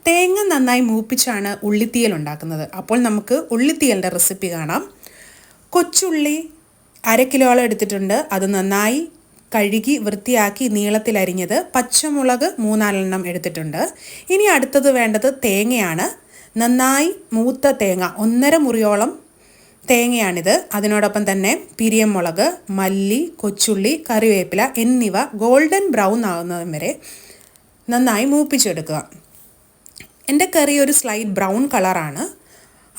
തേങ്ങ നന്നായി മൂപ്പിച്ചാണ് ഉള്ളിത്തീയൽ ഉണ്ടാക്കുന്നത്. അപ്പോൾ നമുക്ക് ഉള്ളിത്തീയലിൻ്റെ റെസിപ്പി കാണാം. കൊച്ചുള്ളി 1/2 കിലോളം എടുത്തിട്ടുണ്ട്. അത് നന്നായി കഴുകി വൃത്തിയാക്കി നീളത്തിലരിഞ്ഞത്. പച്ചമുളക് 3-4 എടുത്തിട്ടുണ്ട്. ഇനി അടുത്തത് വേണ്ടത് തേങ്ങയാണ്. നന്നായി മൂത്ത തേങ്ങ 1.5 മുറിയോളം തേങ്ങയാണിത്. അതിനോടൊപ്പം തന്നെ പിരിയമുളക്, മല്ലി, കൊച്ചുള്ളി, കറിവേപ്പില എന്നിവ ഗോൾഡൻ ബ്രൗൺ ആകുന്നതും വരെ നന്നായി മൂപ്പിച്ചെടുക്കുക. എൻ്റെ കറി ഒരു സ്ലൈറ്റ് ബ്രൗൺ കളറാണ്,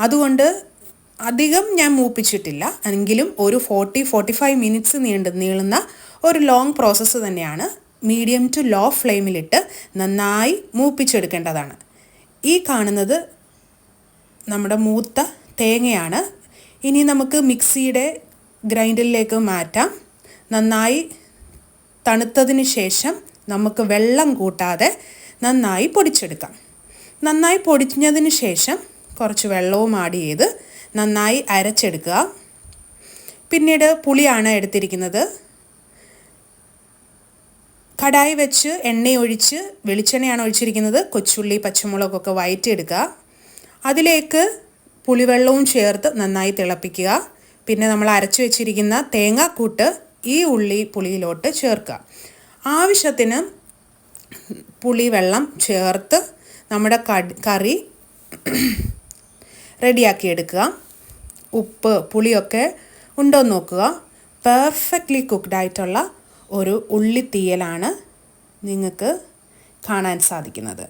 അതുകൊണ്ട് അധികം ഞാൻ മൂപ്പിച്ചിട്ടില്ല. എങ്കിലും ഒരു 40-45 മിനിറ്റ്സ് നീളുന്ന ഒരു ലോങ് പ്രോസസ്സ് തന്നെയാണ്. മീഡിയം ടു ലോ ഫ്ലെയിമിലിട്ട് നന്നായി മൂപ്പിച്ചെടുക്കേണ്ടതാണ്. ഈ കാണുന്നത് നമ്മുടെ മൂത്ത തേങ്ങയാണ്. ഇനി നമുക്ക് മിക്സിയുടെ ഗ്രൈൻഡറിലേക്ക് മാറ്റാം. നന്നായി തണുത്തതിന് ശേഷം നമുക്ക് വെള്ളം കൂട്ടാതെ നന്നായി പൊടിച്ചെടുക്കാം. നന്നായി പൊടിഞ്ഞതിന് ശേഷം കുറച്ച് വെള്ളവും ആഡ് ചെയ്ത് നന്നായി അരച്ചെടുക്കുക. പിന്നീട് പുളിയാണ് എടുത്തിരിക്കുന്നത്. കടായി വെച്ച് എണ്ണയൊഴിച്ച്, വെളിച്ചെണ്ണയാണ് ഒഴിച്ചിരിക്കുന്നത്. കൊച്ചുള്ളി, പച്ചമുളകൊക്കെ വഴറ്റിയെടുക്കുക. അതിലേക്ക് പുളിവെള്ളവും ചേർത്ത് നന്നായി തിളപ്പിക്കുക. പിന്നെ നമ്മൾ അരച്ചു വെച്ചിരിക്കുന്ന തേങ്ങാക്കൂട്ട് ഈ പുളിയിലോട്ട് ചേർക്കുക. ആവശ്യത്തിന് പുളിവെള്ളം ചേർത്ത് നമ്മുടെ കറി റെഡിയാക്കിയെടുക്കുക. ഉപ്പ്, പുളിയൊക്കെ ഉണ്ടോ എന്ന് നോക്കുക. പെർഫെക്റ്റ്ലി കുക്ക്ഡായിട്ടുള്ള ഒരു ഉള്ളിത്തീയലാണ് നിങ്ങൾക്ക് കാണാൻ സാധിക്കുന്നത്.